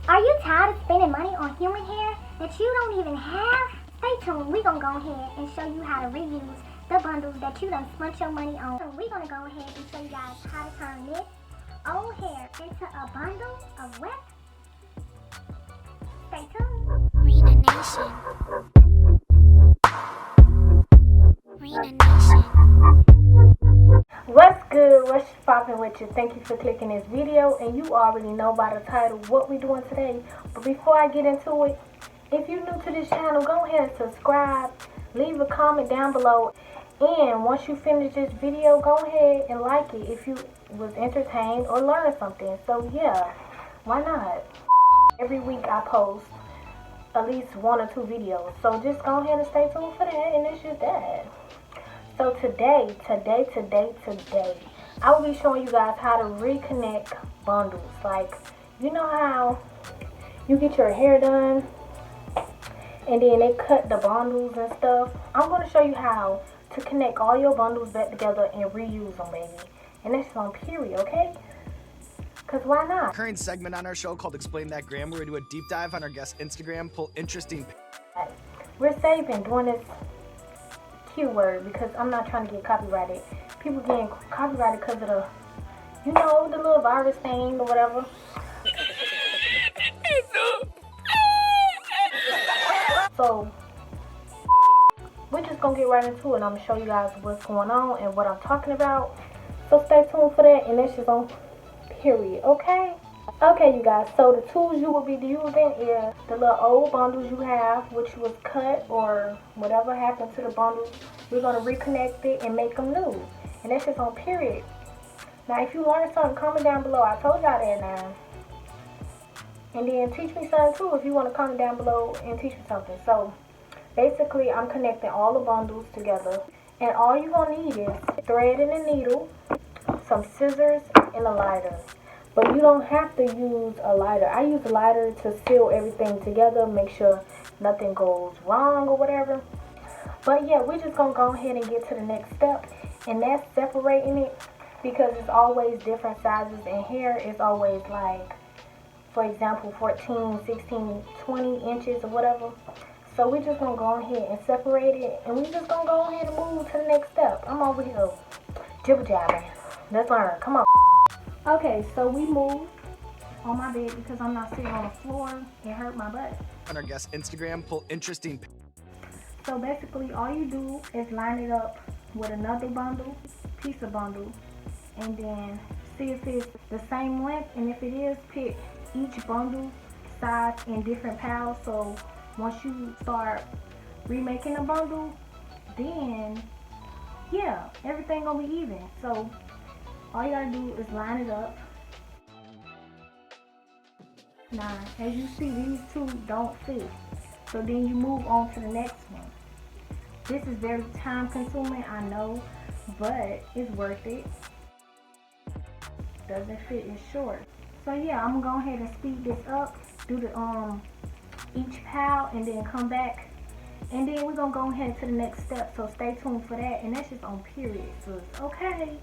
Are you tired of spending money on human hair that you don't even have? Stay tuned. We're going to go ahead and show you how to reuse the bundles that you done spent your money on. So we're going to go ahead and show you guys how to turn this old hair into a bundle of what? Stay tuned. Renanation. Renanation. What's good? What's poppin' with you? Thank you for clicking this video, and you already know by the title what we doing today. But before I get into it, if you're new to this channel, go ahead and subscribe, leave a comment down below, and once you finish this video, go ahead and like it if you was entertained or learned something. So yeah, why not? Every week I post at least 1 or 2 videos, so just go ahead and stay tuned for that, and it's just that. So today, I will be showing you guys how to reconnect bundles. Like, you know how you get your hair done and then they cut the bundles and stuff? I'm going to show you how to connect all your bundles back together and reuse them, baby. And that's on period, okay? Because why not? Current segment on our show called Explain That Gram, where we do a deep dive on our guest Instagram, pull interesting. We're saving doing this keyword because I'm not trying to get copyrighted. People getting copyrighted because of the, you know, the little virus thing or whatever. So we're just gonna get right into it, and I'm gonna show you guys what's going on and what I'm talking about. So stay tuned for that, and that's just on period, okay? Okay, you guys, so the tools you will be using is the little old bundles you have, which was cut or whatever happened to the bundles. We're going to reconnect it and make them new. And that's just on period. Now, if you learned something, comment down below. I told y'all that now. And then teach me something too if you want to comment down below and teach me something. So, basically, I'm connecting all the bundles together. And all you're going to need is thread and a needle, some scissors, and a lighter. But you don't have to use a lighter. I use a lighter to seal everything together, make sure nothing goes wrong or whatever. But yeah, we're just going to go ahead and get to the next step. And that's separating it, because it's always different sizes, and hair is always like, for example, 14, 16, 20 inches or whatever. So we're just going to go ahead and separate it. And we're just going to go ahead and move to the next step. I'm over here jibber-jabbing. Let's learn. Come on. Okay, so we moved on my bed because I'm not sitting on the floor. It hurt my butt. On our guest Instagram, pull interesting. So basically, all you do is line it up with another bundle, piece of bundle, and then see if it's the same length. And if it is, pick each bundle size in different piles. So once you start remaking a bundle, then yeah, everything gonna be even. So all you gotta do is line it up. Now, as you see, these two don't fit. So then you move on to the next one. This is very time consuming, I know, but it's worth it. Doesn't fit, it's short. So yeah, I'm gonna go ahead and speed this up, do the each pile, and then come back. And then we're gonna go ahead to the next step, so stay tuned for that. And that's just on period, so okay.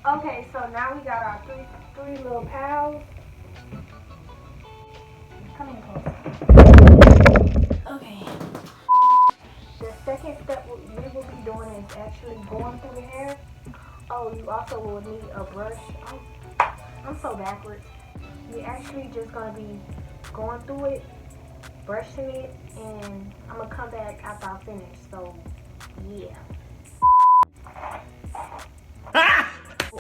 Okay, so now we got our three little piles. Come in close. Okay. The second step we will be doing is actually going through the hair. Oh, you also will need a brush. I'm so backwards. You're actually just going to be going through it, brushing it, and I'm going to come back after I finish. So, yeah.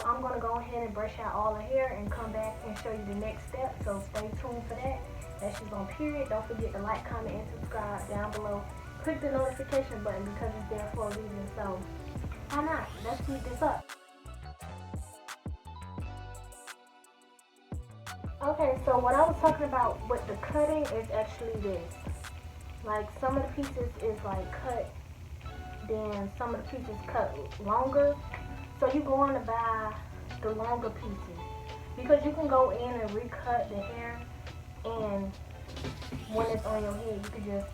I'm going to go ahead and brush out all the hair and come back and show you the next step. So stay tuned for that. That's just on period. Don't forget to like, comment, and subscribe down below. Click the notification button because it's there for a reason. So why not? Let's speed this up. Okay, so what I was talking about with the cutting is actually this. Like, some of the pieces is like cut, then some of the pieces cut longer. So you want to buy the longer pieces, because you can go in and recut the hair, and when it's on your head, you can just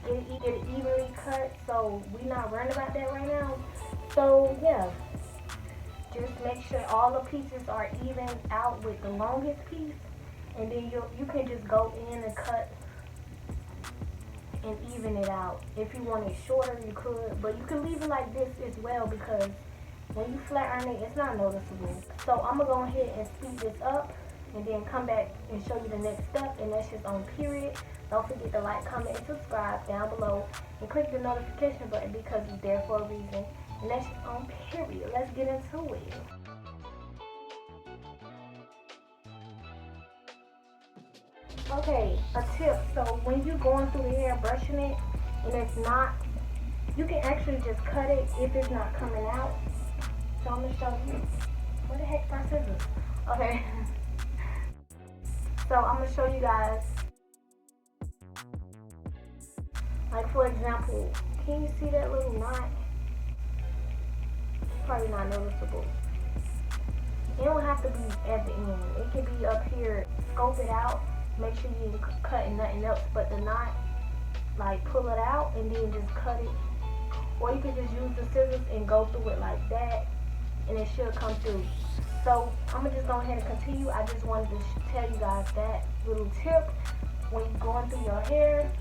it evenly cut, so we not worrying about that right now. So yeah, just make sure all the pieces are even out with the longest piece, and then you can just go in and cut and even it out. If you want it shorter, you could, but you can leave it like this as well, because when you flat iron it, it's not noticeable. So I'm gonna go ahead and speed this up and then come back and show you the next step, and that's just on period. Don't forget to like, comment, and subscribe down below, and click the notification button because it's there for a reason. And that's just on period. Let's get into it. Okay, a tip. So when you're going through the hair, brushing it, and it's not, you can actually just cut it if it's not coming out. So I'm gonna show you. What the heck's my scissors? Okay. So I'm gonna show you guys. Like for example, can you see that little knot? It's probably not noticeable. It don't have to be at the end. It can be up here. Scope it out. Make sure you ain't cutting nothing else but the knot. Like pull it out and then just cut it. Or you can just use the scissors and go through it like that, and it should come through. So I'm gonna just go ahead and continue. I just wanted to tell you guys that little tip when you're going through your hair.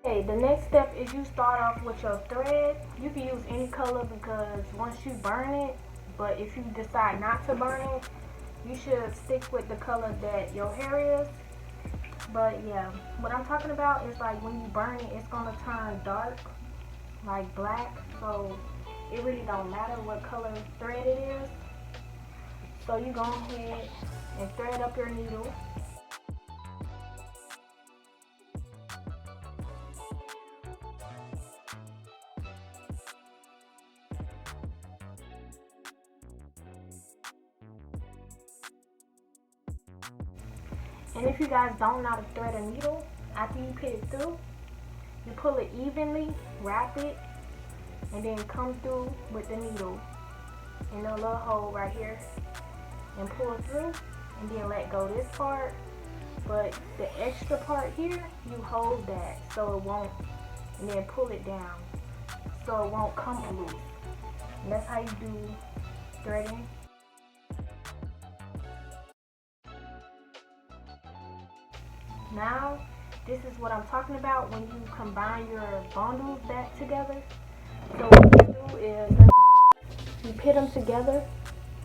Okay, the next step is you start off with your thread. You can use any color because once you burn it, but if you decide not to burn it, you should stick with the color that your hair is. But yeah, what I'm talking about is like when you burn it, it's gonna turn dark, like black. So it really don't matter what color thread it is. So you go ahead and thread up your needle. And if you guys don't know how to thread a needle, after you put it through, you pull it evenly, wrap it, and then come through with the needle in a little hole right here and pull through, and then let go this part. But the extra part here, you hold that so it won't, and then pull it down so it won't come loose. And that's how you do threading. Now, this is what I'm talking about when you combine your bundles back together. So what you do is you put them together.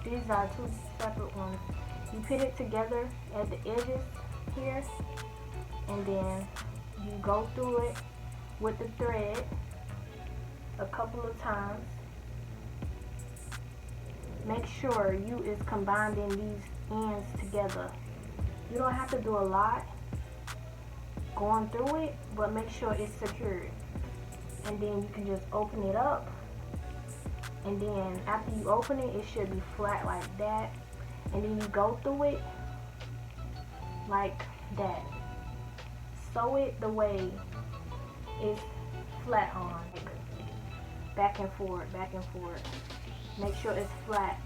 These are two separate ones. You put it together at the edges here, and then you go through it with the thread a couple of times. Make sure you is combining these ends together. You don't have to do a lot going through it, but make sure it's secured. And then you can just open it up, and then after you open it, it should be flat like that, and then you go through it like that. Sew it the way it's flat on, back and forward, back and forward. Make sure it's flat.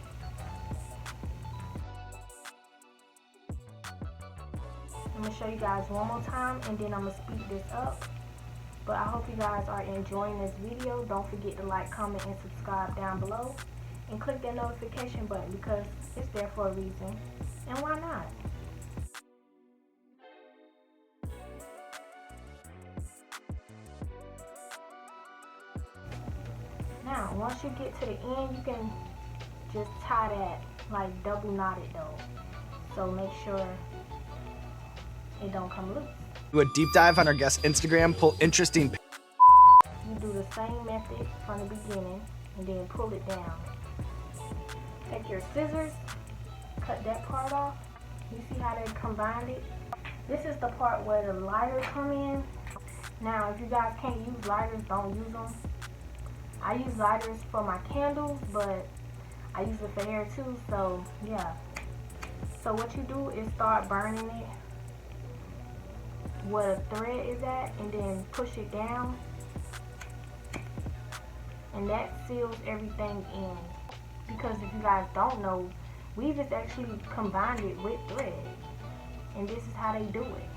I'm going to show you guys one more time, and then I'm going to speed this up. But I hope you guys are enjoying this video. Don't forget to like, comment, and subscribe down below. And click that notification button because it's there for a reason. And why not? Now, once you get to the end, you can just tie that, like double knot it though. So make sure it don't come loose. Do a deep dive on our guest Instagram, pull interesting. You do the same method from the beginning and then pull it down. Take your scissors, cut that part off. You see how they combined it? This is the part where the lighters come in. Now, if you guys can't use lighters, don't use them. I use lighters for my candles, but I use it for hair too, so yeah. So what you do is start burning it where the thread is at, and then push it down and that seals everything in. Because if you guys don't know, weave is actually combined it with thread, and this is how they do it.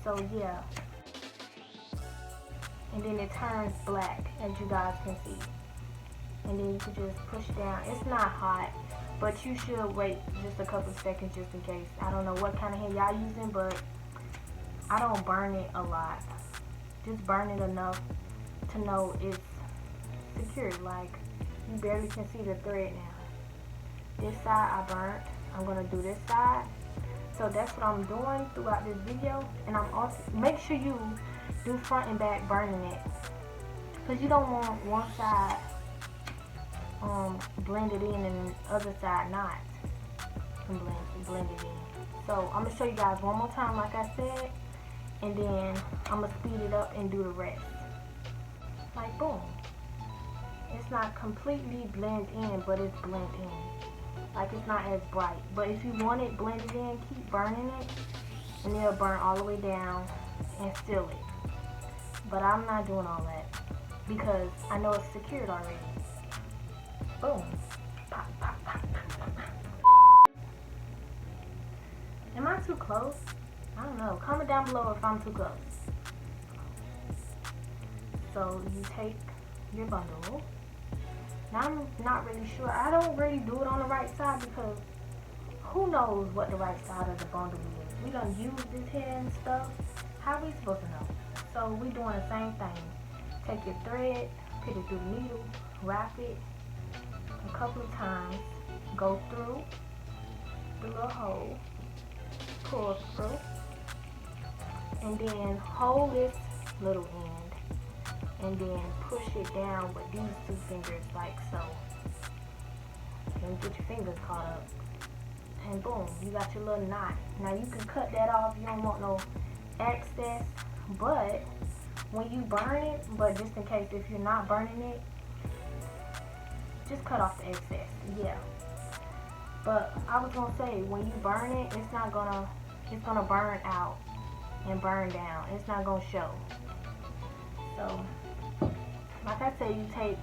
So yeah, and then it turns black, as you guys can see, and then you can just push down. It's not hot, but you should wait just a couple seconds just in case. I don't know what kind of hair y'all using, but I don't burn it a lot. Just burn it enough to know it's secured. Like, you barely can see the thread now. This side I burnt. I'm gonna do this side. So that's what I'm doing throughout this video. And I'm also, make sure you do front and back burning it, because you don't want one side blended in and the other side not blended in. So I'm gonna show you guys one more time like I said, and then I'm gonna speed it up and do the rest. Like boom. It's not completely blend in, but it's blend in. Like, it's not as bright. But if you want it blended in, keep burning it, and it'll burn all the way down and seal it. But I'm not doing all that because I know it's secured already. Boom. Pop, pop, pop, pop, pop. Am I too close? I don't know. Comment down below if I'm too close. So you take your bundle. Now I'm not really sure. I don't really do it on the right side because who knows what the right side of the bundle is. We done use this hair and stuff. How are we supposed to know? So we doing the same thing. Take your thread, put it through the needle, wrap it a couple of times, go through the little hole, pull through, and then hold this little end, and then push it down with these two fingers like so. And get your fingers caught up. And boom, you got your little knot. Now you can cut that off, you don't want no excess, but when you burn it, but just in case if you're not burning it, just cut off the excess, yeah. But I was gonna say, when you burn it, it's gonna burn out and burn down. It's not gonna show. So, like I said, you take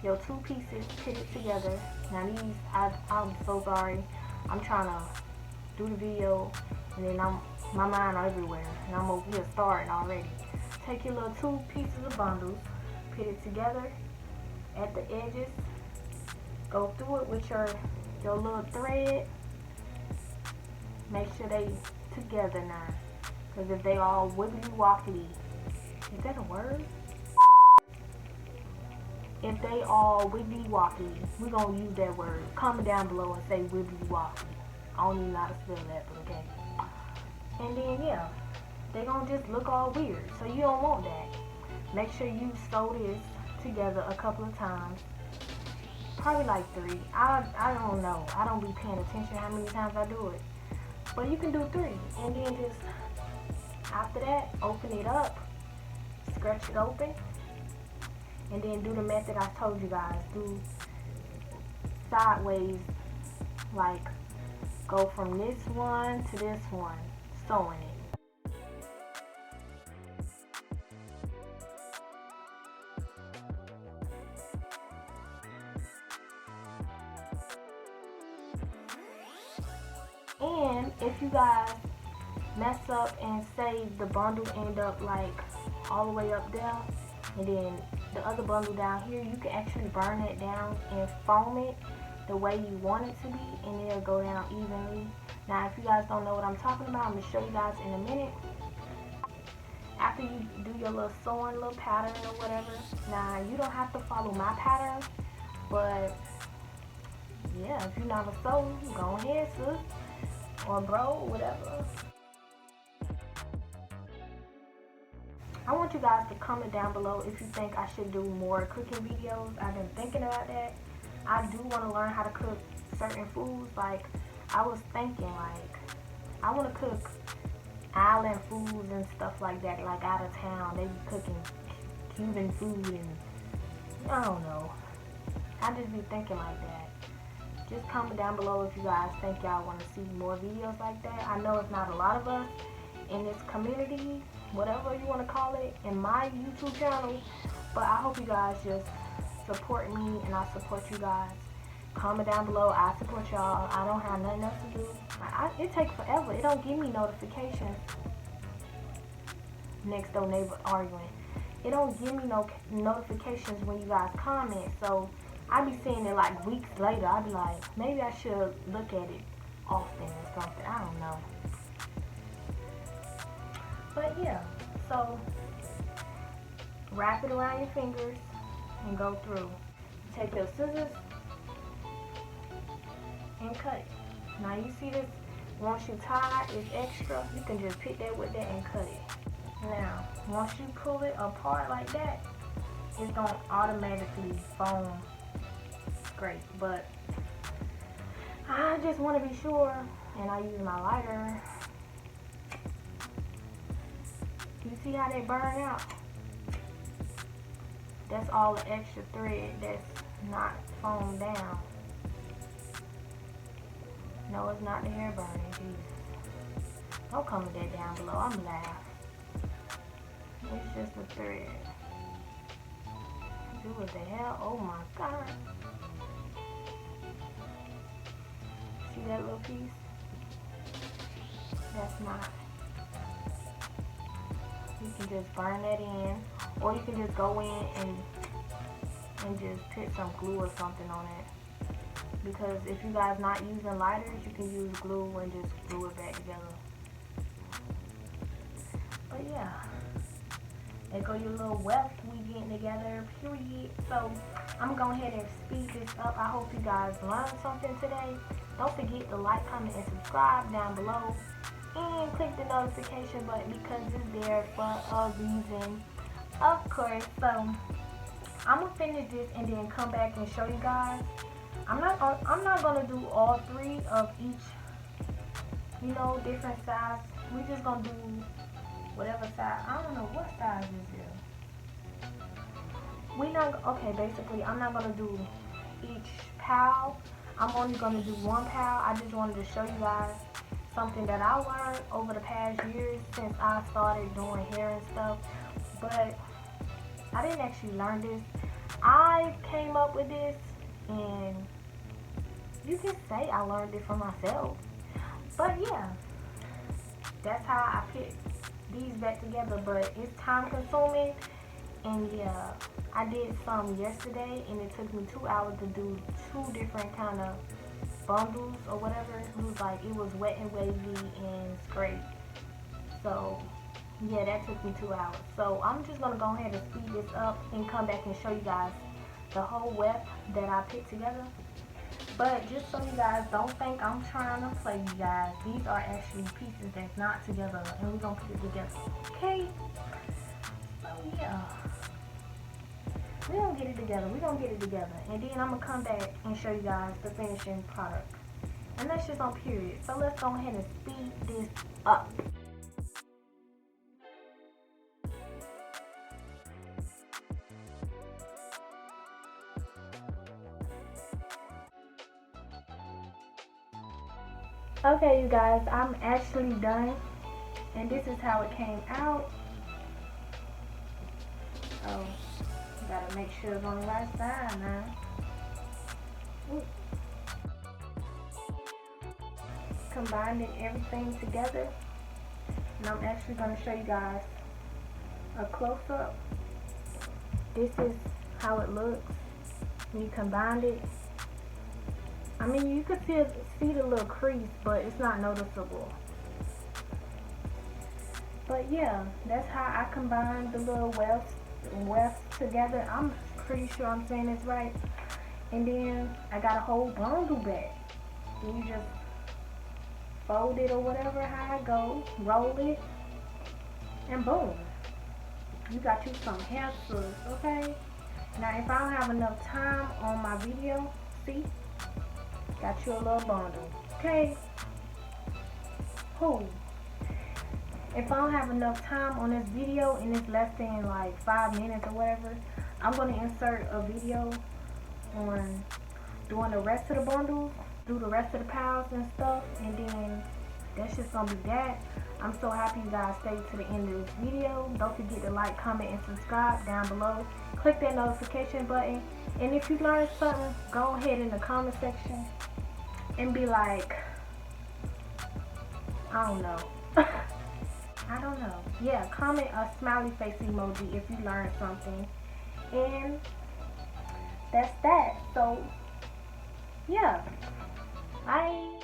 your two pieces, put it together. Now these, I'm so sorry. I'm trying to do the video, and then my mind everywhere, and I'm over here starting already. Take your little two pieces of bundles, put it together at the edges. Go through it with your little thread. Make sure they together now, because if they all wibbly wobbly, is that a word? If they all wibbly wobbly, we're gonna use that word. Comment down below and say wibbly wobbly. I don't even know how to spell that, but okay. And then yeah, they gonna just look all weird, so you don't want that. Make sure you sew this together a couple of times. Probably like 3. I don't know. I don't be paying attention how many times I do it. But you can do 3. And then just, after that, open it up. Stretch it open. And then do the method I told you guys. Do sideways. Like, go from this one to this one. Sewing it. And if you guys mess up and say the bundle end up like all the way up there, and then the other bundle down here, you can actually burn it down and foam it the way you want it to be, and it'll go down evenly. Now if you guys don't know what I'm talking about, I'm going to show you guys in a minute. After you do your little sewing, little pattern or whatever, now you don't have to follow my pattern, but yeah, if you never sew, go ahead, sis. Or bro, whatever. I want you guys to comment down below if you think I should do more cooking videos. I've been thinking about that. I do want to learn how to cook certain foods. Like, I was thinking, like, I want to cook island foods and stuff like that. Like, out of town, they be cooking Cuban food and, I don't know. I just be thinking like that. Just comment down below if you guys think y'all want to see more videos like that. I know it's not a lot of us in this community, whatever you want to call it, in my YouTube channel, but I hope you guys just support me and I support you guys. Comment down below. I support y'all. I don't have nothing else to do. It takes forever. It don't give me notifications. Next door neighbor arguing. It don't give me no notifications when you guys comment. So I be seeing it like weeks later. I be like, maybe I should look at it often or something. I don't know. But yeah, so wrap it around your fingers and go through. Take your scissors and cut it. Now you see this, once you tie it's extra, you can just pick that with that and cut it. Now, once you pull it apart like that, it's gonna automatically foam great. But I just want to be sure, and I use my lighter. You see how they burn out? That's all the extra thread that's not foamed down. No, it's not the hair burning, Jesus. Don't comment that down below, I'm laughing. It's just a thread. Do what the hell? Oh my God. See that little piece? That's not. You can just burn that in, or you can just go in and just put some glue or something on it. Because if you guys not using lighters, you can use glue and just glue it back together. But yeah, there go your little wealth we getting together, period. So I'm going to go ahead and speed this up. I hope you guys learned something today. Don't forget to like, comment, and subscribe down below. And click the notification button because it's there for a reason, of course. So I'm gonna finish this and then come back and show you guys. I'm not gonna do all three of each, different size. We're just gonna do whatever size. I don't know what size is this. Okay, basically I'm not gonna do each pal. I'm only gonna do one pal. I just wanted to show you guys something that I learned over the past years since I started doing hair and stuff. But I didn't actually learn this. I came up with this, and you can say I learned it from myself. But yeah, that's how I put these back together. But it's time consuming, and yeah, I did some yesterday, and it took me 2 hours to do 2 different kind of bundles or whatever. It was wet and wavy and straight. So yeah, that took me 2 hours. So I'm just gonna go ahead and speed this up and come back and show you guys the whole weft that I put together. But just so you guys don't think I'm trying to play you guys, these are actually pieces that's not together, and we're gonna put it together. Okay? So yeah, we're gonna get it together. And then I'm gonna come back and show you guys the finishing product. And that's just on period. So let's go ahead and speed this up. Okay, you guys, I'm actually done. And this is how it came out. Oh, gotta make sure it's on the right side now. Ooh. Combining everything together, and I'm actually going to show you guys a close-up. This is how it looks when you combine it. I mean, you can see the little crease, but it's not noticeable. But yeah, that's how I combine the little wefts together. I'm pretty sure I'm saying this right. And then I got a whole bundle back. Then you just fold it or whatever, how it goes, roll it, and boom, you got you some hair strips. Okay, now if I don't have enough time on my video, see, got you a little bundle. Okay, cool. If I don't have enough time on this video and it's less than like 5 minutes or whatever, I'm going to insert a video on doing the rest of the bundles, do the rest of the piles and stuff, and then that's just gonna be that. I'm so happy you guys stayed to the end of this video. Don't forget to like, comment, and subscribe down below. Click that notification button. And if you learned something, go ahead in the comment section and be like, I don't know. I don't know. Yeah, comment a smiley face emoji if you learned something. And that's that. So, yeah. Bye.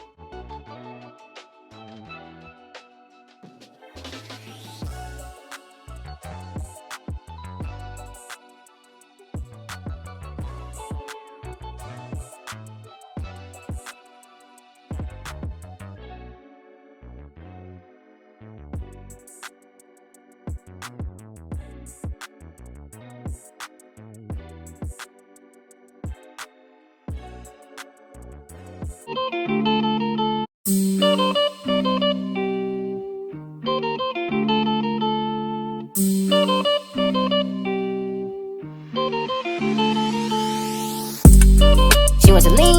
She wants to lean.